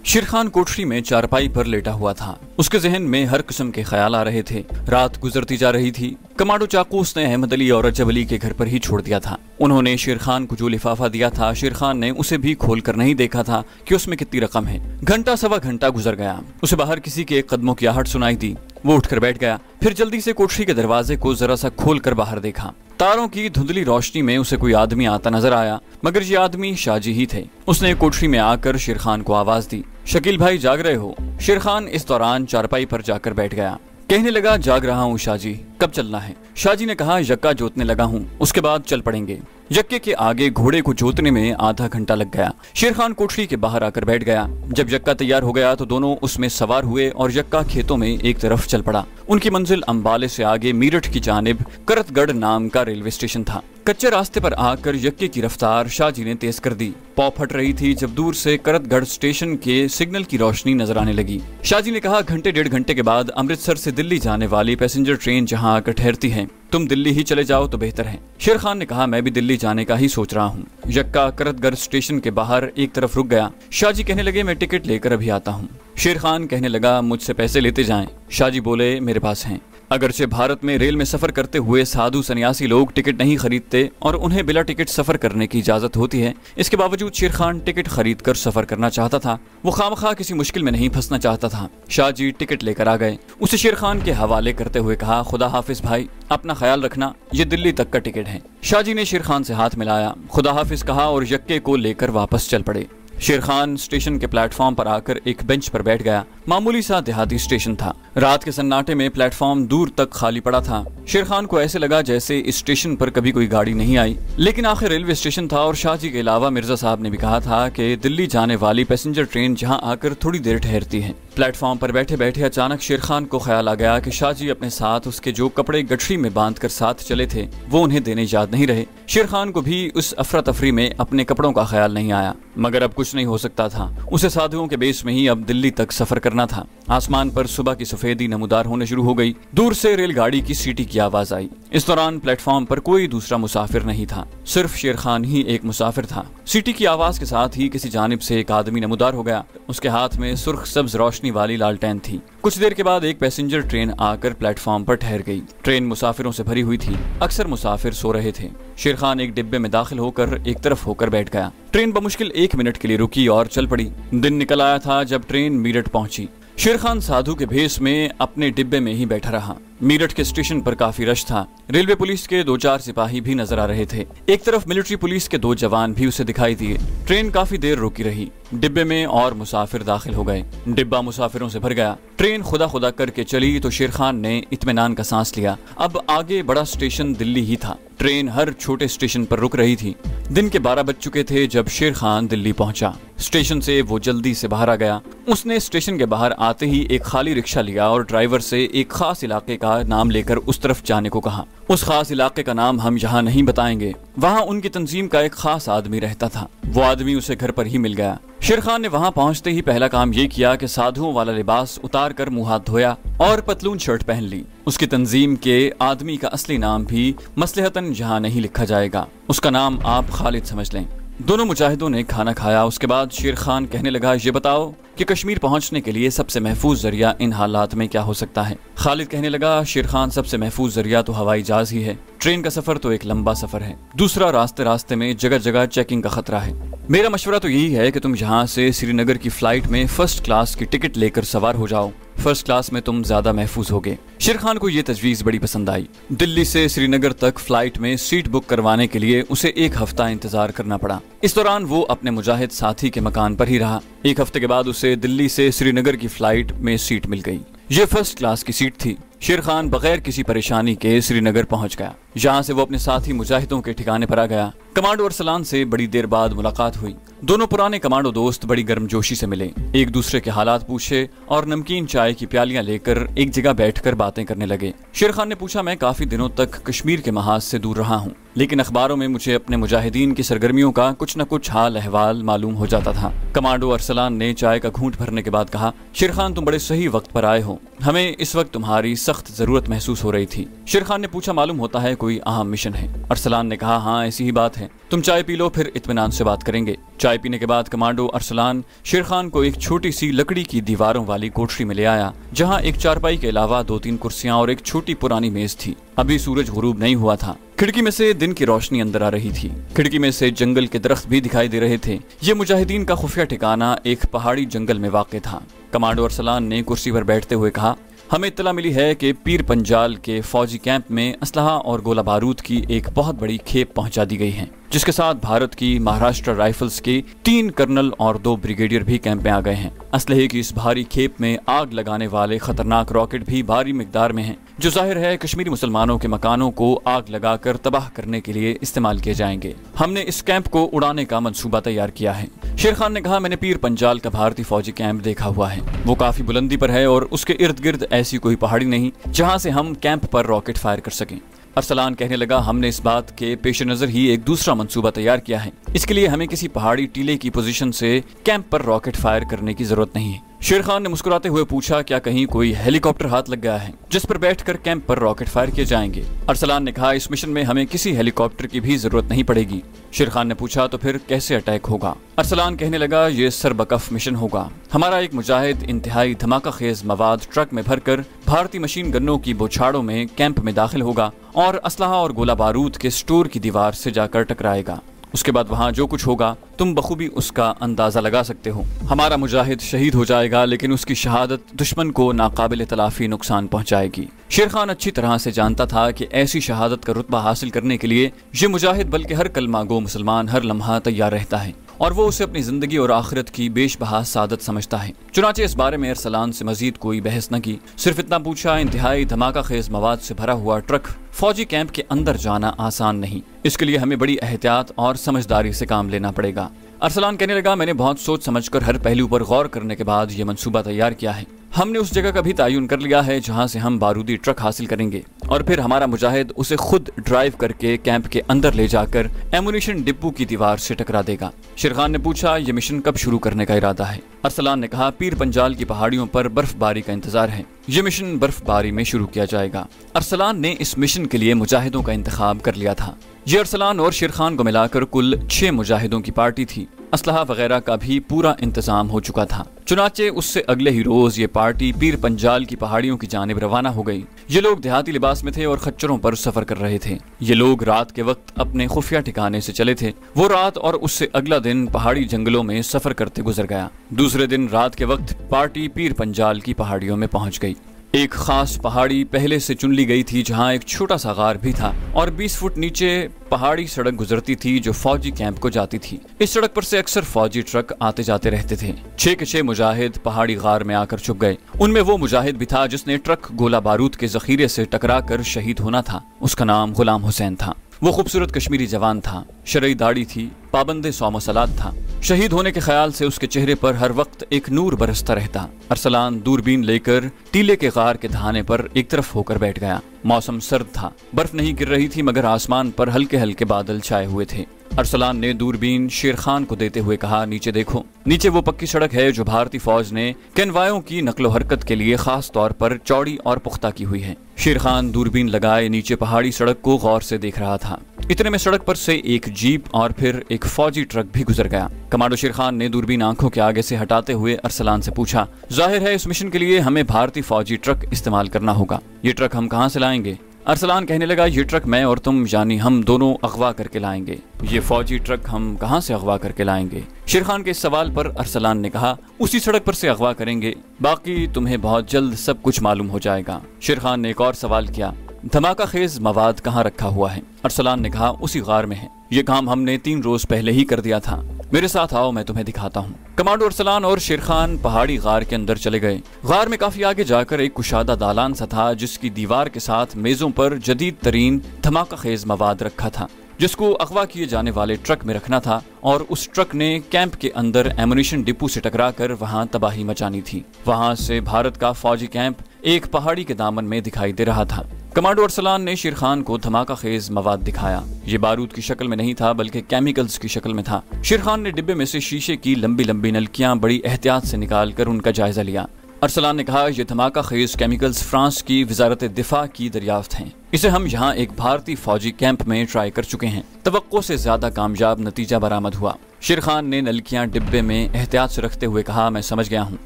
शेर खान कोठरी में चारपाई पर लेटा हुआ था। उसके जहन में हर किस्म के ख्याल आ रहे थे। रात गुजरती जा रही थी। कमांडो चाकू उसने अहमद अली और रजब अली के घर पर ही छोड़ दिया था। उन्होंने शेर खान को जो लिफाफा दिया था, शेर खान ने उसे भी खोल कर नहीं देखा था कि उसमें कितनी रकम है। घंटा सवा घंटा गुजर गया। उसे बाहर किसी के कदमों की आहट सुनाई दी। वो उठकर बैठ गया। फिर जल्दी से कोठरी के दरवाजे को जरा सा खोल कर बाहर देखा। तारों की धुंधली रोशनी में उसे कोई आदमी आता नजर आया, मगर ये आदमी शाहजी ही थे। उसने कोठरी में आकर शेर खान को आवाज दी, शकील भाई जाग रहे हो? शेर खान इस दौरान चारपाई पर जाकर बैठ गया। कहने लगा, जाग रहा हूँ शाहजी, कब चलना है? शाहजी ने कहा, यक्का जोतने लगा हूँ, उसके बाद चल पड़ेंगे। यक्के के आगे घोड़े को जोतने में आधा घंटा लग गया। शेर खान कोठरी के बाहर आकर बैठ गया। जब यक्का तैयार हो गया तो दोनों उसमें सवार हुए और यक्का खेतों में एक तरफ चल पड़ा। उनकी मंजिल अंबाले से आगे मीरठ की जानिब करतगढ़ नाम का रेलवे स्टेशन था। कच्चे रास्ते पर आकर यक्के की रफ्तार शाहजी ने तेज कर दी। पौ फट रही थी जब दूर से करतगढ़ स्टेशन के सिग्नल की रोशनी नजर आने लगी। शाहजी ने कहा, घंटे डेढ़ घंटे के बाद अमृतसर से दिल्ली जाने वाली पैसेंजर ट्रेन जहां आकर ठहरती है, तुम दिल्ली ही चले जाओ तो बेहतर है। शेर खान ने कहा, मैं भी दिल्ली जाने का ही सोच रहा हूँ। यक्का करतगढ़ स्टेशन के बाहर एक तरफ रुक गया। शाहजी कहने लगे, मैं टिकट लेकर अभी आता हूँ। शेर खान कहने लगा, मुझसे पैसे लेते जाएं। शाहजी बोले, मेरे पास हैं। अगरचे भारत में रेल में सफर करते हुए साधु सन्यासी लोग टिकट नहीं खरीदते और उन्हें बिला टिकट सफर करने की इजाजत होती है, इसके बावजूद शेर खान टिकट खरीद कर सफर करना चाहता था। वो खामखा किसी मुश्किल में नहीं फंसना चाहता था। शाहजी टिकट लेकर आ गए। उसे शेर खान के हवाले करते हुए कहा, खुदा हाफिज भाई, अपना ख्याल रखना, ये दिल्ली तक का टिकट है। शाहजी ने शेर खान से हाथ मिलाया, खुदा हाफिज कहा और यक्के को लेकर वापस चल पड़े। शेर खान स्टेशन के प्लेटफॉर्म पर आकर एक बेंच पर बैठ गया। मामूली सा देहाती स्टेशन था। रात के सन्नाटे में प्लेटफॉर्म दूर तक खाली पड़ा था। शेर खान को ऐसे लगा जैसे इस स्टेशन पर कभी कोई गाड़ी नहीं आई, लेकिन आखिर रेलवे स्टेशन था और शाहजी के अलावा मिर्जा साहब ने भी कहा था कि दिल्ली जाने वाली पैसेंजर ट्रेन जहां आकर थोड़ी देर ठहरती है। प्लेटफॉर्म पर बैठे बैठे अचानक शेर खान को ख्याल आ गया कि शाहजी अपने साथ उसके जो कपड़े गठरी में बांधकर साथ चले थे वो उन्हें देने याद नहीं रहे। शेर खान को भी उस अफरा तफरी में अपने कपड़ों का ख्याल नहीं आया, मगर अब कुछ नहीं हो सकता था। उसे साधुओं के बेस में ही अब दिल्ली तक सफर करना था। आसमान पर सुबह की सफेदी नमूदार होने शुरू हो गई। दूर से रेलगाड़ी की सीटी की आवाज आई। इस दौरान प्लेटफॉर्म पर कोई दूसरा मुसाफिर नहीं था, सिर्फ शेर खान ही एक मुसाफिर था। सीटी की आवाज के साथ ही किसी जानिब से एक आदमी नमूदार हो गया। उसके हाथ में सुर्ख सब्ज रोशनी वाली लालटेन थी। कुछ देर के बाद एक पैसेंजर ट्रेन आकर प्लेटफॉर्म पर ठहर गई। ट्रेन मुसाफिरों से भरी हुई थी। अक्सर मुसाफिर सो रहे थे। शेर खान एक डिब्बे में दाखिल होकर एक तरफ होकर बैठ गया। ट्रेन बमुश्किल 1 मिनट के लिए रुकी और चल पड़ी। दिन निकल आया था जब ट्रेन मीरठ पहुंची। शेर खान साधु के भेष में अपने डिब्बे में ही बैठा रहा। मीरठ के स्टेशन पर काफी रश था। रेलवे पुलिस के 2-4 सिपाही भी नजर आ रहे थे। एक तरफ मिलिट्री पुलिस के 2 जवान भी उसे दिखाई दिए। ट्रेन काफी देर रुकी रही। डिब्बे में और मुसाफिर दाखिल हो गए। डिब्बा मुसाफिरों से भर गया। ट्रेन खुदा खुदा करके चली तो शेर खान ने इत्मीनान का सांस लिया। अब आगे बड़ा स्टेशन दिल्ली ही था। ट्रेन हर छोटे स्टेशन पर रुक रही थी। दिन के 12 बज चुके थे जब शेर खान दिल्ली पहुंचा। स्टेशन से वो जल्दी से बाहर आ गया। उसने स्टेशन के बाहर आते ही एक खाली रिक्शा लिया और ड्राइवर से एक खास इलाके का नाम लेकर उस तरफ जाने को कहा। उस खास इलाके का नाम हम यहाँ नहीं बताएंगे। वहाँ उनकी तंजीम का एक खास आदमी रहता था। वो आदमी उसे घर पर ही मिल गया। शेर खान ने वहाँ पहुँचते ही पहला काम ये किया कि साधुओं वाला लिबास उतार कर मुंह हाथ धोया और पतलून शर्ट पहन ली। उसकी तंजीम के आदमी का असली नाम भी मसलहतन यहाँ नहीं लिखा जाएगा। उसका नाम आप खालिद समझ लें। दोनों मुजाहिदों ने खाना खाया। उसके बाद शेर खान कहने लगा, ये बताओ कि कश्मीर पहुंचने के लिए सबसे महफूज जरिया इन हालात में क्या हो सकता है? खालिद कहने लगा, शेर खान सबसे महफूज जरिया तो हवाई जहाज ही है। ट्रेन का सफर तो एक लंबा सफर है। दूसरा, रास्ते रास्ते में जगह जगह चेकिंग का खतरा है। मेरा मशवरा तो यही है कि तुम यहाँ से श्रीनगर की फ्लाइट में फर्स्ट क्लास की टिकट लेकर सवार हो जाओ। फर्स्ट क्लास में तुम ज्यादा महफूज होगे। शेर खान को ये तजवीज बड़ी पसंद आई। दिल्ली से श्रीनगर तक फ्लाइट में सीट बुक करवाने के लिए उसे 1 हफ्ता इंतजार करना पड़ा। इस दौरान वो अपने मुजाहिद साथी के मकान पर ही रहा। 1 हफ्ते के बाद उसे दिल्ली से श्रीनगर की फ्लाइट में सीट मिल गई। ये फर्स्ट क्लास की सीट थी। शेर खान बगैर किसी परेशानी के श्रीनगर पहुंच गया। जहां से वो अपने साथी मुजाहिदों के ठिकाने पर आ गया। कमांडो अरसलान से बड़ी देर बाद मुलाकात हुई। दोनों पुराने कमांडो दोस्त बड़ी गर्मजोशी से मिले, एक दूसरे के हालात पूछे और नमकीन चाय की प्यालियां लेकर एक जगह बैठकर बातें करने लगे। शेर खान ने पूछा, मैं काफी दिनों तक कश्मीर के महाज से दूर रहा हूँ, लेकिन अखबारों में मुझे अपने मुजाहिदीन की सरगर्मियों का कुछ न कुछ हाल अहवाल मालूम हो जाता था। कमांडो अरसलान ने चाय का घूंट भरने के बाद कहा, शेर खान तुम बड़े सही वक्त पर आए हो, हमें इस वक्त तुम्हारी सख्त जरूरत महसूस हो रही थी। शेर खान ने पूछा, मालूम होता है कोई अहम मिशन है? अरसलान ने कहा, हाँ ऐसी ही बात है, तुम चाय पी लो, फिर इत्मीनान से बात करेंगे। चाय पीने के बाद कमांडो अरसलान शेर खान को एक छोटी सी लकड़ी की दीवारों वाली कोठरी में ले आया, जहां एक चारपाई के अलावा 2-3 कुर्सियां और एक छोटी पुरानी मेज थी। अभी सूरज गुरूब नहीं हुआ था। खिड़की में से दिन की रोशनी अंदर आ रही थी। खिड़की में से जंगल के दरख्त भी दिखाई दे रहे थे। ये मुजाहिदीन का खुफिया ठिकाना एक पहाड़ी जंगल में वाक़ था। कमांडो अरसलान ने कुर्सी पर बैठते हुए कहा, हमें इत्तला मिली है कि पीर पंजाल के फौजी कैंप में असलहा और गोला बारूद की एक बहुत बड़ी खेप पहुंचा दी गई है, जिसके साथ भारत की महाराष्ट्र राइफल्स के 3 कर्नल और 2 ब्रिगेडियर भी कैंप में आ गए हैं। असलहे की इस भारी खेप में आग लगाने वाले खतरनाक रॉकेट भी भारी मिकदार में हैं, जो जाहिर है कश्मीरी मुसलमानों के मकानों को आग लगाकर तबाह करने के लिए इस्तेमाल किए जाएंगे। हमने इस कैंप को उड़ाने का मंसूबा तैयार किया है। शेर खान ने कहा, मैंने पीर पंजाल का भारतीय फौजी कैंप देखा हुआ है। वो काफी बुलंदी पर है और उसके इर्द गिर्द ऐसी कोई पहाड़ी नहीं जहां से हम कैंप पर रॉकेट फायर कर सकें। अरसलान कहने लगा, हमने इस बात के पेश नजर ही एक दूसरा मंसूबा तैयार किया है। इसके लिए हमें किसी पहाड़ी टीले की पोजीशन से कैंप पर रॉकेट फायर करने की जरूरत नहीं है। शेर खान ने मुस्कुराते हुए पूछा, क्या कहीं कोई हेलीकॉप्टर हाथ लग गया है जिस पर बैठकर कैंप पर रॉकेट फायर किए जाएंगे? अरसलान ने कहा, इस मिशन में हमें किसी हेलीकॉप्टर की भी जरूरत नहीं पड़ेगी। शेर खान ने पूछा, तो फिर कैसे अटैक होगा? अरसलान कहने लगा, ये सरबकफ मिशन होगा। हमारा एक मुजाहिद इंतहाई धमाका खेज मवाद ट्रक में भरकर भारतीय मशीन गन्नों की बौछारों में कैंप में दाखिल होगा और असलहा और गोला बारूद के स्टोर की दीवार से जाकर टकराएगा। उसके बाद वहाँ जो कुछ होगा तुम बखूबी उसका अंदाजा लगा सकते हो। हमारा मुजाहिद शहीद हो जाएगा, लेकिन उसकी शहादत दुश्मन को नाकाबिल तलाफी नुकसान पहुंचाएगी। शेर खान अच्छी तरह से जानता था कि ऐसी शहादत का रुतबा हासिल करने के लिए ये मुजाहिद बल्कि हर कलमा गो मुसलमान हर लम्हा तैयार रहता है और वो उसे अपनी जिंदगी और आखिरत की बेशबहा सादत समझता है। चुनाचे इस बारे में अरसलान से मजीद कोई बहस न की, सिर्फ इतना पूछा, इंतहाई धमाका खेज मवाद से भरा हुआ ट्रक फौजी कैंप के अंदर जाना आसान नहीं, इसके लिए हमें बड़ी एहतियात और समझदारी से काम लेना पड़ेगा। अरसलान कहने लगा, मैंने बहुत सोच समझकर हर पहलू पर गौर करने के बाद ये मंसूबा तैयार किया है। हमने उस जगह का भी तयन कर लिया है जहां से हम बारूदी ट्रक हासिल करेंगे और फिर हमारा मुजाहिद उसे खुद ड्राइव करके कैंप के अंदर ले जाकर एमुनिशन डिपो की दीवार से टकरा देगा। शेर खान ने पूछा, ये मिशन कब शुरू करने का इरादा है? अरसलान ने कहा, पीर पंजाल की पहाड़ियों पर बर्फबारी का इंतजार है, ये मिशन बर्फबारी में शुरू किया जाएगा। अरसलान ने इस मिशन के लिए मुजाहिदों का इंतखाब कर लिया था। ये अरसलान और शेर खान को मिलाकर कुल 6 मुजाहिदों की पार्टी थी। असलहा वगैरह का भी पूरा इंतजाम हो चुका था। चुनाचे उससे अगले ही रोज ये पार्टी पीर पंजाल की पहाड़ियों की जानिब रवाना हो गई। ये लोग देहाती लिबास में थे और खच्चरों पर सफर कर रहे थे। ये लोग रात के वक्त अपने खुफिया ठिकाने से चले थे। वो रात और उससे अगला दिन पहाड़ी जंगलों में सफर करते गुजर गया। दूसरे दिन रात के वक्त पार्टी पीर पंजाल की पहाड़ियों में पहुंच गई। एक खास पहाड़ी पहले से चुन ली गई थी जहां एक छोटा सा गार भी था और 20 फुट नीचे पहाड़ी सड़क गुजरती थी जो फौजी कैंप को जाती थी। इस सड़क पर से अक्सर फौजी ट्रक आते जाते रहते थे। 6 के 6 मुजाहिद पहाड़ी गार में आकर छुप गए। उनमें वो मुजाहिद भी था जिसने ट्रक गोला बारूद के जखीरे से टकरा कर शहीद होना था। उसका नाम गुलाम हुसैन था। वो खूबसूरत कश्मीरी जवान था, शरई दाढ़ी थी, पाबंदे सौम सलात था। शहीद होने के ख्याल से उसके चेहरे पर हर वक्त एक नूर बरसता रहता। अरसलान दूरबीन लेकर टीले के गार के धाने पर एक तरफ होकर बैठ गया। मौसम सर्द था, बर्फ नहीं गिर रही थी मगर आसमान पर हल्के हल्के बादल छाए हुए थे। अरसलान ने दूरबीन शेर खान को देते हुए कहा, नीचे देखो। नीचे वो पक्की सड़क है जो भारतीय फौज ने कैनवायों की नकलो हरकत के लिए खास तौर पर चौड़ी और पुख्ता की हुई है। शेर खान दूरबीन लगाए नीचे पहाड़ी सड़क को गौर से देख रहा था। इतने में सड़क पर से एक जीप और फिर एक फौजी ट्रक भी गुजर गया। कमांडो शेर खान ने दूरबीन आंखों के आगे से हटाते हुए अरसलान से पूछा, जाहिर है इस मिशन के लिए हमें भारतीय फौजी ट्रक इस्तेमाल करना होगा। ये ट्रक हम कहाँ से लाएंगे? अरसलान कहने लगा, ये ट्रक मैं और तुम यानी हम दोनों अगवा करके लाएंगे। ये फौजी ट्रक हम कहाँ से अगवा करके लाएंगे? शेर खान के इस सवाल पर अरसलान ने कहा, उसी सड़क पर से अगवा करेंगे, बाकी तुम्हें बहुत जल्द सब कुछ मालूम हो जाएगा। शेर खान ने एक और सवाल किया, धमाका खेज मवाद कहाँ रखा हुआ है? अरसलान ने कहा, उसी गार में है। ये काम हमने 3 रोज पहले ही कर दिया था। मेरे साथ आओ, मैं तुम्हें दिखाता हूँ। कमांडो अरसलान और शेरखान पहाड़ी गार के अंदर चले गए। गार में काफी आगे जाकर एक कुशादा दालान सा था, जिसकी दीवार के साथ मेजों पर जदीद तरीन धमाका खेज मवाद रखा था, जिसको अगवा किए जाने वाले ट्रक में रखना था, और उस ट्रक ने कैंप के अंदर एमुनिशन डिपो से टकराकर वहां तबाही मचानी थी। वहां से भारत का फौजी कैंप एक पहाड़ी के दामन में दिखाई दे रहा था। कमांडो अरसलान ने शेरखान को धमाका खेज मवाद दिखाया। ये बारूद की शक्ल में नहीं था, बल्कि केमिकल्स की शक्ल में था। शेरखान ने डिब्बे में से शीशे की लंबी लंबी नलकियां बड़ी एहतियात से निकालकर उनका जायजा लिया। अरसलान ने कहा, ये धमाका खेज केमिकल्स फ्रांस की वजारत दिफा की दरियाफ्त हैं। इसे हम यहाँ एक भारतीय फौजी कैंप में ट्राई कर चुके हैं। तवक्को से ज्यादा कामयाब नतीजा बरामद हुआ। शेरखान ने नलकियां डिब्बे में एहतियात से रखते हुए कहा, मैं समझ गया हूँ।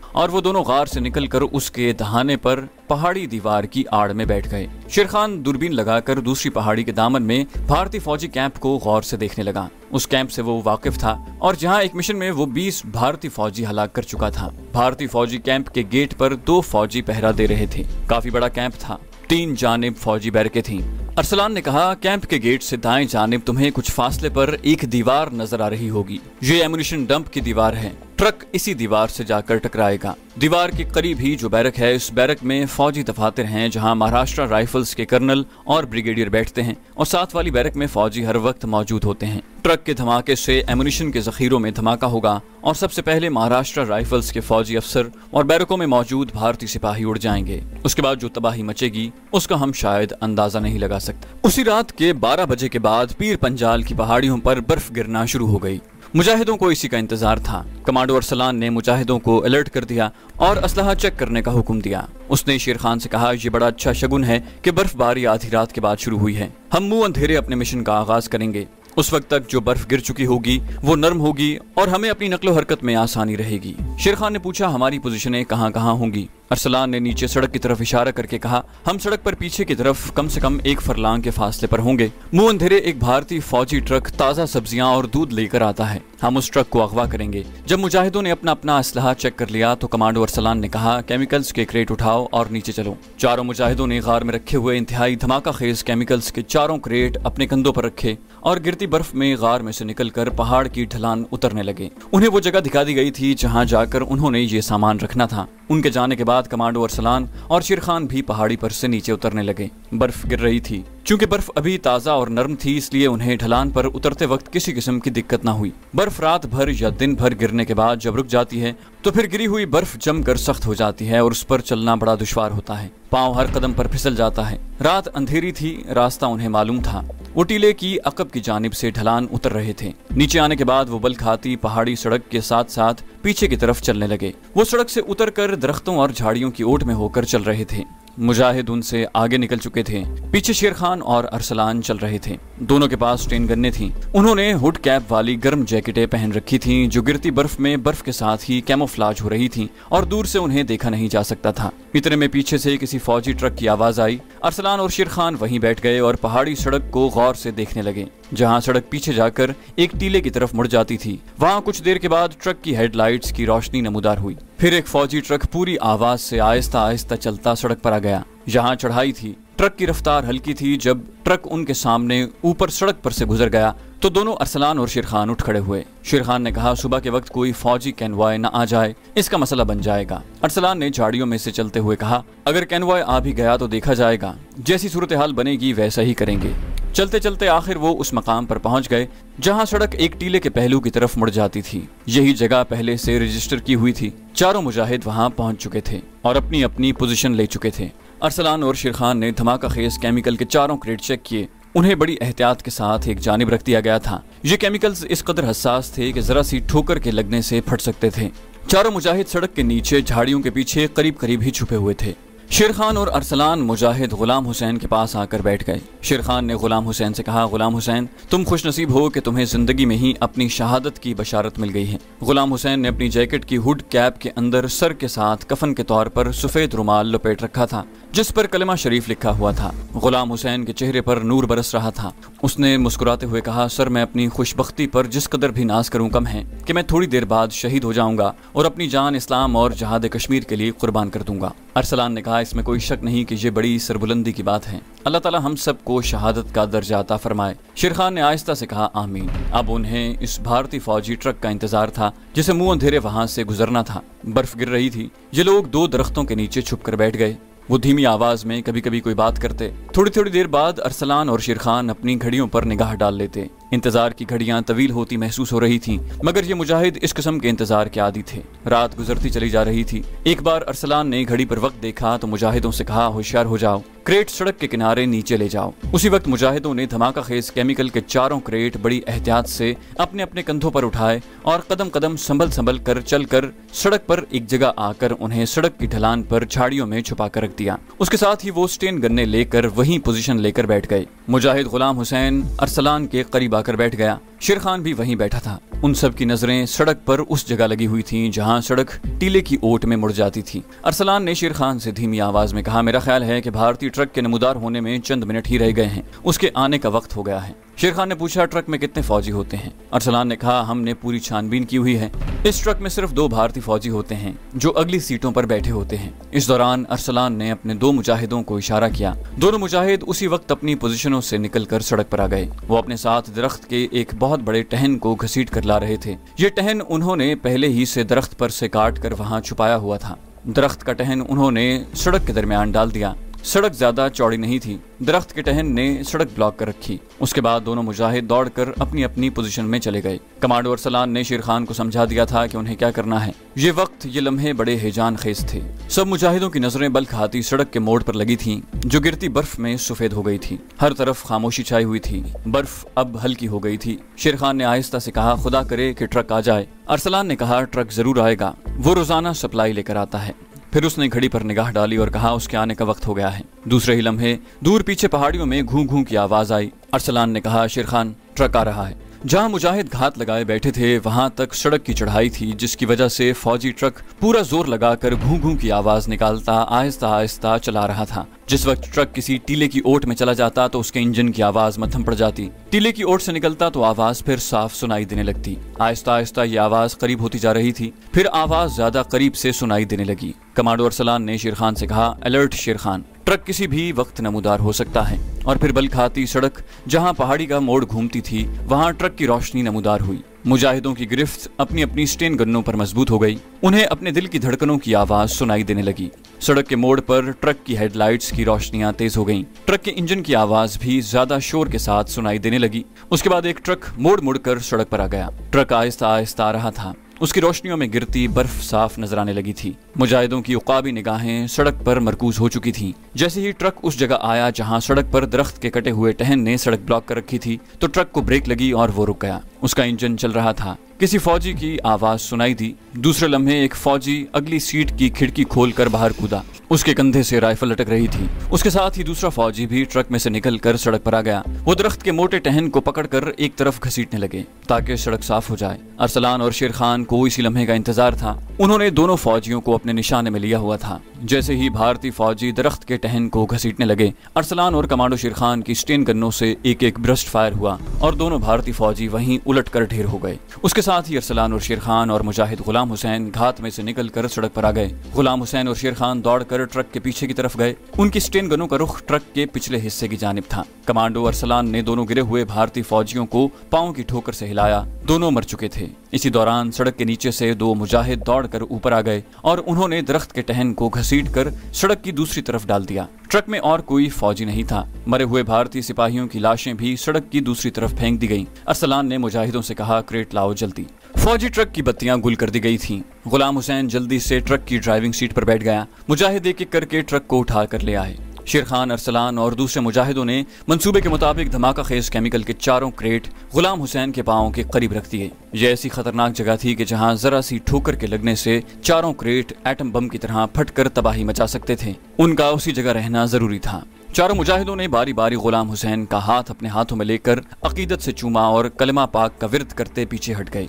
और वो दोनों गार से निकलकर उसके दहाने पर पहाड़ी दीवार की आड़ में बैठ गए। शेरखान दूरबीन लगाकर दूसरी पहाड़ी के दामन में भारतीय फौजी कैंप को गौर से देखने लगा। उस कैंप से वो वाकिफ था, और जहाँ एक मिशन में वो 20 भारतीय फौजी हलाक कर चुका था। भारतीय फौजी कैंप के गेट पर 2 फौजी पहरा दे रहे थे। काफी बड़ा कैंप था, 3 जानिब फौजी बैरकें थीं। अरसलान ने कहा, कैंप के गेट से दाएं जानिब तुम्हें कुछ फासले पर एक दीवार नजर आ रही होगी। ये एमुनिशन डंप की दीवार है। ट्रक इसी दीवार से जाकर टकराएगा। दीवार के करीब ही जो बैरक है, इस बैरक में फौजी दफातर हैं, जहां महाराष्ट्र राइफल्स के कर्नल और ब्रिगेडियर बैठते हैं, और साथ वाली बैरक में फौजी हर वक्त मौजूद होते हैं। ट्रक के धमाके से एमुनिशन के जखीरों में धमाका होगा, और सबसे पहले महाराष्ट्र राइफल्स के फौजी अफसर और बैरकों में मौजूद भारतीय सिपाही उड़ जाएंगे। उसके बाद जो तबाही मचेगी उसका हम शायद अंदाजा नहीं लगा सकते। उसी रात के 12 बजे के बाद पीर पंजाल की पहाड़ियों पर बर्फ गिरना शुरू हो गई। मुजाहिदों को इसी का इंतजार था। कमांडो अरसलान ने मुजाहिदों को अलर्ट कर दिया और असलहा चेक करने का हुक्म दिया। उसने शेरखान से कहा, यह बड़ा अच्छा शगुन है कि बर्फबारी आधी रात के बाद शुरू हुई है। हम मुंह अंधेरे अपने मिशन का आगाज करेंगे। उस वक्त तक जो बर्फ गिर चुकी होगी वो नरम होगी और हमें अपनी नकलो हरकत में आसानी रहेगी। शेरखान ने पूछा, हमारी पोजीशनें कहाँ कहाँ होंगी? अरसलान ने नीचे सड़क की तरफ इशारा करके कहा, हम सड़क पर पीछे की तरफ कम से कम 1 फरलांग के फासले पर होंगे। मुंह अंधेरे एक भारतीय फौजी ट्रक ताज़ा सब्जियां और दूध लेकर आता है। हम उस ट्रक को अगवा करेंगे। जब मुजाहिदों ने अपना अपना असलहा चेक कर लिया तो कमांडो अरसलान ने कहा, केमिकल्स के क्रेट उठाओ और नीचे चलो। चारों मुजाहिदों ने गार में रखे हुए इंतहाई धमाका खेज केमिकल्स के 4 क्रेट अपने कंधों पर रखे और गिरती बर्फ में गार में से निकलकर पहाड़ की ढलान उतरने लगे। उन्हें वो जगह दिखा दी गई थी जहाँ जाकर उन्होंने ये सामान रखना था। उनके जाने के बाद कमांडो अरसलान और शेरखान भी पहाड़ी पर से नीचे उतरने लगे। बर्फ गिर रही थी। चूंकि बर्फ अभी ताज़ा और नरम थी, इसलिए उन्हें ढलान पर उतरते वक्त किसी किस्म की दिक्कत न हुई। बर्फ रात भर या दिन भर गिरने के बाद जब रुक जाती है तो फिर गिरी हुई बर्फ जमकर सख्त हो जाती है और उस पर चलना बड़ा दुश्वार होता है। पांव हर कदम पर फिसल जाता है। रात अंधेरी थी, रास्ता उन्हें मालूम था। वो टीले की अकब की जानिब से ढलान उतर रहे थे। नीचे आने के बाद वो बल खाती पहाड़ी सड़क के साथ साथ पीछे की तरफ चलने लगे। वो सड़क से उतरकर दरख्तों और झाड़ियों की ओट में होकर चल रहे थे। मुजाहिद उनसे आगे निकल चुके थे। पीछे शेरखान और अरसलान चल रहे थे। दोनों के पास ट्रेन गन्ने थीं। उन्होंने हुड कैप वाली गर्म जैकेटें पहन रखी थीं, जो गिरती बर्फ में बर्फ के साथ ही कैमोफ्लाज हो रही थीं और दूर से उन्हें देखा नहीं जा सकता था। इतने में पीछे से किसी फौजी ट्रक की आवाज आई। अरसलान और शेरखान वहीं बैठ गए और पहाड़ी सड़क को गौर से देखने लगे। जहां सड़क पीछे जाकर एक टीले की तरफ मुड़ जाती थी, वहां कुछ देर के बाद ट्रक की हेडलाइट्स की रोशनी नमूदार हुई। फिर एक फौजी ट्रक पूरी आवाज से आहिस्ता आहिस्ता चलता सड़क पर आ गया। यहाँ चढ़ाई थी। ट्रक की रफ्तार हल्की थी। जब ट्रक उनके सामने ऊपर सड़क पर से गुजर गया तो दोनों अरसलान और शेरखान उठ खड़े हुए। शेरखान ने कहा, सुबह के वक्त कोई फौजी कैनवाय न आ जाए, इसका मसला बन जाएगा। अरसलान ने झाड़ियों में से चलते हुए कहा, अगर कैनवाय आ भी गया तो देखा जाएगा। जैसी सूरत हाल बनेगी वैसा ही करेंगे। चलते चलते आखिर वो उस मकाम पर पहुंच गए जहां सड़क एक टीले के पहलू की तरफ मुड़ जाती थी। यही जगह पहले से रजिस्टर की हुई थी। चारों मुजाहिद वहां पहुंच चुके थे और अपनी अपनी पोजीशन ले चुके थे। अरसलान और शेरखान ने धमाका खेज केमिकल के 4 क्रेट चेक किए। उन्हें बड़ी एहतियात के साथ एक जानिब रख दिया गया था। ये केमिकल्स इस कदर हसास थे कि जरा सी ठोकर के लगने से फट सकते थे। चारों मुजाहिद सड़क के नीचे झाड़ियों के पीछे करीब करीब ही छुपे हुए थे। शेरखान और अरसलान मुजाहिद गुलाम हुसैन के पास आकर बैठ गए। शेरखान ने गुलाम हुसैन से कहा, गुलाम हुसैन, तुम खुशनसीब हो कि तुम्हें जिंदगी में ही अपनी शहादत की बशारत मिल गई है। गुलाम हुसैन ने अपनी जैकेट की हुड कैप के अंदर सर के साथ कफन के तौर पर सफेद रुमाल लपेट रखा था। जिस पर कलमा शरीफ लिखा हुआ था। गुलाम हुसैन के चेहरे पर नूर बरस रहा था। उसने मुस्कुराते हुए कहा, सर मैं अपनी खुशबख्ती पर जिस कदर भी नाज करूं कम है कि मैं थोड़ी देर बाद शहीद हो जाऊंगा और अपनी जान इस्लाम और जहाद कश्मीर के लिए कुर्बान कर दूंगा। अरसलान ने कहा, इसमें कोई शक नहीं कि ये बड़ी सरबुलंदी की बात है। अल्लाह ताला हम सबको शहादत का दर्जा अता फरमाए। शेर खान ने आहिस्ता से कहा, आमीन। अब उन्हें इस भारतीय फौजी ट्रक का इंतजार था जिसे मुंह अंधेरे वहां से गुजरना था। बर्फ गिर रही थी। ये लोग 2 दरख्तों के नीचे छुप कर बैठ गए। वो धीमी आवाज में कभी कभी कोई बात करते। थोड़ी थोड़ी देर बाद अरसलान और शेर खान अपनी घड़ियों पर निगाह डाल लेते। इंतजार की घड़ियां तवील होती महसूस हो रही थीं, मगर ये मुजाहिद इस किस्म के इंतजार के आदी थे। रात गुजरती चली जा रही थी। एक बार अरसलान ने घड़ी पर वक्त देखा तो मुजाहिदों से कहा, होशियार हो जाओ, क्रेट सड़क के किनारे नीचे ले जाओ। उसी वक्त मुजाहिदों ने धमाका खेज केमिकल के 4 क्रेट बड़ी एहतियात से अपने अपने कंधों पर उठाए और कदम कदम संभल कर चलकर सड़क पर एक जगह आकर उन्हें सड़क की ढलान पर झाड़ियों में छुपा कर रख दिया। उसके साथ ही वो स्टेन गन्ने लेकर वहीं पोजीशन लेकर बैठ गए। मुजाहिद गुलाम हुसैन अरसलान के करीब आकर बैठ गया। शेर खान भी वहीं बैठा था। उन सब की नजरें सड़क पर उस जगह लगी हुई थीं जहां सड़क टीले की ओट में मुड़ जाती थी। अरसलान ने शेर खान से धीमी आवाज में कहा, मेरा ख्याल है कि भारतीय ट्रक के नमूदार होने में चंद मिनट ही रह गए हैं, उसके आने का वक्त हो गया है। शेर खान ने पूछा, ट्रक में कितने फौजी होते हैं? अरसलान ने कहा, हमने पूरी छानबीन की हुई है। इस ट्रक में सिर्फ 2 भारतीय फौजी होते हैं जो अगली सीटों पर बैठे होते हैं। इस दौरान अरसलान ने अपने 2 मुजाहिदों को इशारा किया। दोनों मुजाहिद उसी वक्त अपनी पोजीशनों से निकलकर सड़क पर आ गए। वो अपने साथ दरख्त के एक बहुत बड़े टहन को घसीट कर ला रहे थे। ये टहन उन्होंने पहले ही से दरख्त पर से काट कर वहां छुपाया हुआ था। दरख्त का टहन उन्होंने सड़क के दरमियान डाल दिया। सड़क ज्यादा चौड़ी नहीं थी। दरख्त के टहन ने सड़क ब्लॉक कर रखी। उसके बाद दोनों मुजाहिद दौड़कर अपनी अपनी पोजीशन में चले गए। कमांडो अरसलान ने शेर खान को समझा दिया था कि उन्हें क्या करना है। ये वक्त, ये लम्हे बड़े हैजान खेज थे। सब मुजाहिदों की नजरें बल खाती सड़क के मोड़ पर लगी थीं, जो गिरती बर्फ में सफेद हो गई थी। हर तरफ खामोशी छाई हुई थी। बर्फ अब हल्की हो गई थी। शेर खान ने आहिस्ता से कहा, खुदा करे कि ट्रक आ जाए। अरसलान ने कहा, ट्रक जरूर आएगा, वो रोजाना सप्लाई लेकर आता है। फिर उसने घड़ी पर निगाह डाली और कहा, उसके आने का वक्त हो गया है। दूसरे ही लम्हे दूर पीछे पहाड़ियों में घूं घूं की आवाज आई। अरसलान ने कहा, शेर खान, ट्रक आ रहा है। जहां मुजाहिद घात लगाए बैठे थे वहां तक सड़क की चढ़ाई थी, जिसकी वजह से फौजी ट्रक पूरा जोर लगाकर घूं घूं की आवाज निकालता आहिस्ता आहिस्ता चला रहा था। जिस वक्त ट्रक किसी टीले की ओट में चला जाता तो उसके इंजन की आवाज मध्यम पड़ जाती। टीले की ओट से निकलता तो आवाज फिर साफ सुनाई देने लगती। आहिस्ता आहिस्ता ये आवाज करीब होती जा रही थी। फिर आवाज ज्यादा करीब से सुनाई देने लगी। कमांडो अरसलान ने शेर खान से कहा, अलर्ट शेर खान, ट्रक किसी भी वक्त नमूदार हो सकता है। और फिर बल खाती सड़क जहां पहाड़ी का मोड़ घूमती थी वहां ट्रक की रोशनी नमूदार हुई। मुजाहिदों की गिरफ्त अपनी अपनी स्टेन गन्नों पर मजबूत हो गई। उन्हें अपने दिल की धड़कनों की आवाज सुनाई देने लगी। सड़क के मोड़ पर ट्रक की हेडलाइट्स की रोशनियां तेज हो गईं। ट्रक के इंजन की आवाज भी ज्यादा शोर के साथ सुनाई देने लगी। उसके बाद एक ट्रक मोड़ मुड़कर सड़क पर आ गया। ट्रक आहिस्ता आहिस्ता आ रहा था। उसकी रोशनियों में गिरती बर्फ साफ नजर आने लगी थी। मुजाहिदों की उकाबी निगाहें सड़क पर मरकूज हो चुकी थीं। जैसे ही ट्रक उस जगह आया जहां सड़क पर दरख्त के कटे हुए टहन ने सड़क ब्लॉक कर रखी थी, तो ट्रक को ब्रेक लगी और वो रुक गया। उसका इंजन चल रहा था। किसी फौजी की आवाज सुनाई दी। दूसरे लम्हे एक फौजी अगली सीट की खिड़की खोलकर बाहर कूदा। उसके कंधे से राइफल लटक रही थी। उसके साथ ही दूसरा फौजी भी ट्रक में से निकलकर सड़क पर आ गया। वो दरख्त के मोटे टहन को पकड़कर एक तरफ घसीटने लगे ताकि सड़क साफ हो जाए। अरसलान और शेर खान को इसी लम्हे का इंतजार था। उन्होंने दोनों फौजियों को अपने निशाने में लिया हुआ था। जैसे ही भारतीय फौजी दरख्त के टहन को घसीटने लगे, अरसलान और कमांडो शेर खान की स्टेन गन्नों से एक एक ब्रस्ट फायर हुआ और दोनों भारतीय फौजी वहीं उलट कर ढेर हो गए। उसके साथ ही अरसलान और शेर खान और मुजाहिद गुलाम हुसैन घात में से निकलकर सड़क पर आ गए। गुलाम हुसैन और शेर खान दौड़कर ट्रक के पीछे की तरफ गए। उनकी स्टेन गनों का रुख ट्रक के पिछले हिस्से की जानिब था। कमांडो अरसलान ने दोनों गिरे हुए भारतीय फौजियों को पांव की ठोकर से हिलाया। दोनों मर चुके थे। इसी दौरान सड़क के नीचे से 2 मुजाहिद दौड़कर ऊपर आ गए और उन्होंने दरख्त के टहन को घसीटकर सड़क की दूसरी तरफ डाल दिया। ट्रक में और कोई फौजी नहीं था। मरे हुए भारतीय सिपाहियों की लाशें भी सड़क की दूसरी तरफ फेंक दी गईं। अरसलान ने मुजाहिदों से कहा, क्रेट लाओ जल्दी। फौजी ट्रक की बत्तियां गुल कर दी गई थीं। गुलाम हुसैन जल्दी से ट्रक की ड्राइविंग सीट पर बैठ गया। मुजाहिद एक एक करके ट्रक को उठा कर ले आए। शेर खान, अरसलान और दूसरे मुजाहिदों ने मंसूबे के मुताबिक धमाका खेज केमिकल के 4 क्रेट गुलाम हुसैन के पांव के करीब रख दिए। यह ऐसी खतरनाक जगह थी कि जहां जरा सी ठोकर के लगने से 4 क्रेट एटम बम की तरह फटकर तबाही मचा सकते थे। उनका उसी जगह रहना जरूरी था। 4 मुजाहिदों ने बारी बारी गुलाम हुसैन का हाथ अपने हाथों में लेकर अकीदत से चूमा और कलमा पाक का विर्द करते पीछे हट गए।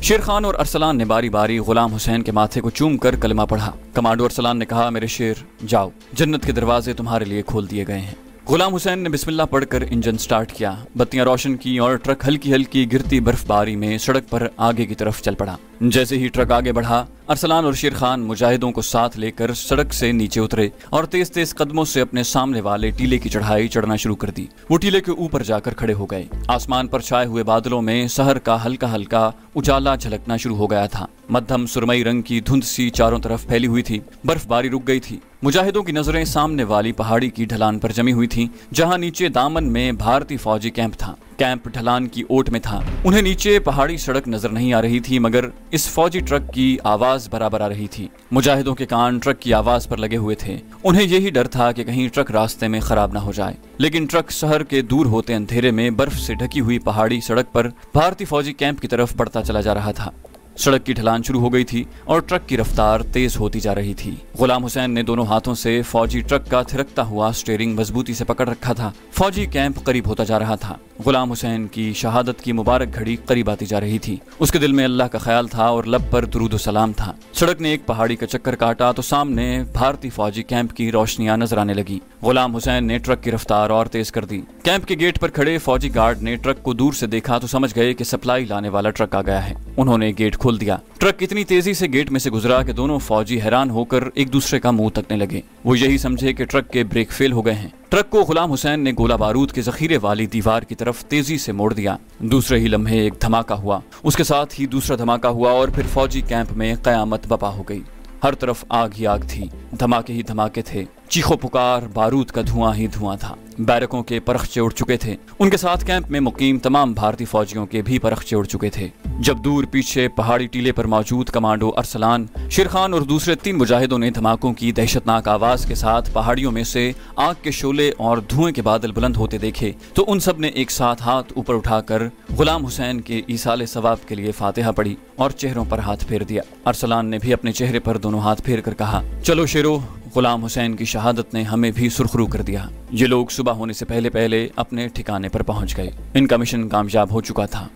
شیر خان اور ارسلان نے باری باری غلام حسین کے ماتھے کو چوم کر کلمہ پڑھا۔ کمانڈو ارسلان نے کہا، میرے شیر جاؤ، جنت کے دروازے تمہارے لیے کھول دیے گئے ہیں۔ غلام حسین نے بسم اللہ پڑھ کر انجن سٹارٹ کیا، بتیاں روشن کی اور ٹرک ہلکی ہلکی گرتی برف باری میں سڑک پر آگے کی طرف چل پڑا۔ جیسے ہی ٹرک آگے بڑھا، ارسلان اور شیر خان مجاہدوں کو ساتھ لے کر سڑک سے نیچے اترے اور تیز تیز قدموں سے اپنے سامنے والے ٹیلے کی چڑھائی چڑھنا شروع کر دی۔ وہ ٹیلے کے اوپر جا کر کھڑے ہو گئے۔ آسمان پر چھائے ہوئے بادلوں میں سحر کا ہلکا ہلکا اجالا جھلکنا شروع ہو گیا تھا۔ مدھم سرمئی رنگ کی دھند سی چاروں طرف پھیلی ہوئی تھی۔ برف باری رک گئی تھی۔ مجاہدوں کی نظریں سامنے والی پہاڑی کی ڈھلان پر جمی ہوئی تھیں، جہاں نیچے دامن میں بھارتی فوجی کیمپ تھا۔ کیمپ ڈھلان کی اوٹ میں تھا۔ انہیں نیچے پہاڑی سڑک نظر نہیں آ رہی تھی، مگر اس فوجی ٹرک کی آواز برابر آ رہی تھی۔ مجاہدوں کے کان ٹرک کی آواز پر لگے ہوئے تھے۔ انہیں یہی ڈر تھا کہ کہیں ٹرک راستے میں خراب نہ ہو جائے، لیکن ٹرک شہر کے دور ہوتے اندھیرے میں برف سے ڈھکی ہوئی پہاڑی سڑک پر بھارتی فوجی کیمپ کی طرف بڑھتا چلا جا رہا تھا۔ سڑک کی ڈھلان شروع ہو گئی تھی اور ٹرک کی رفتار تیز ہوتی جا رہی تھی۔ غلام حسین نے دونوں ہاتھوں سے فوجی ٹرک کا تھرکتا ہوا سٹیئرنگ مضبوطی سے پکڑ رکھا تھا۔ فوجی کیمپ قریب ہوتا جا رہا تھا۔ غلام حسین کی شہادت کی مبارک گھڑی قریب آتی جا رہی تھی۔ اس کے دل میں اللہ کا خیال تھا اور لب پر درود و سلام تھا۔ سڑک نے ایک پہاڑی کا چکر کاٹا تو سامنے بھارتی فوجی کیمپ کی روشنیاں نظر آنے لگی۔ غلام حسین نے ٹرک کی رفتار اور تیز کر دی۔ کیمپ کے گیٹ پر کھڑے فوجی گارڈ نے ٹرک کو دور سے دیکھا تو سمجھ گئے کہ سپلائی لانے والا ٹرک آ گیا ہے۔ انہوں نے گیٹ کھول دیا۔ ٹرک اتنی تیزی سے گیٹ میں سے گزرا کہ دونوں فوجی حیران ہو کر ایک دوسرے کا منہ تکنے لگے۔ وہ یہی سمجھے کہ ٹرک کے بریک فیل ہو گئے ہیں۔ ٹرک کو غلام حسین نے گولہ بارود کے ذخیرے والی دیوار کی طرف تیزی سے موڑ دیا۔ دوسرے ہی لمحے ایک دھماکہ ہوا، اس کے ساتھ ہی دوسرا دھماکہ ہوا اور پھر فوجی کیمپ میں قیامت برپا ہو گئی۔ ہر طرف آگ ہی آگ تھی، دھماکے ہی دھماکے تھے، چیخو پکار، بارود کا دھواں ہی دھواں تھا۔ بیرکوں کے پرخچے اڑ چکے تھے۔ ان کے ساتھ کیمپ میں مقیم تمام بھارتی فوجیوں کے بھی پرخچے اڑ چکے تھے۔ جب دور پیچھے پہاڑی ٹیلے پر موجود کمانڈو ارسلان، شیر خان اور دوسرے 3 مجاہدوں نے دھماکوں کی دہشتناک آواز کے ساتھ پہاڑیوں میں سے آگ کے شعلے اور دھوئیں کے بادل بلند ہوتے دیکھے تو ان سب نے ایک ساتھ ہاتھ اوپر اٹھا کر غلام حسین کے ایصال ثواب کے لیے فاتحہ پڑھی اور چہروں پر ہاتھ پھیر دیا۔ ارسلان نے بھی اپنے چہرے پر دونوں ہاتھ پھیر کر کہا، چلو شیرو، غلام حسین کی شہادت نے ہمیں بھی سرخرو کر دیا۔ یہ لوگ صبح ہونے سے پہلے پہلے اپنے ٹھکانے پر پہنچ گئے۔ ان کا مشن کامیاب ہو چکا تھا۔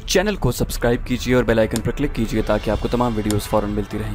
چینل کو سبسکرائب کیجیے اور بیل آئیکن پر کلک کیجیے تاکہ آپ کو تمام ویڈیوز فوراً ملتی رہیں۔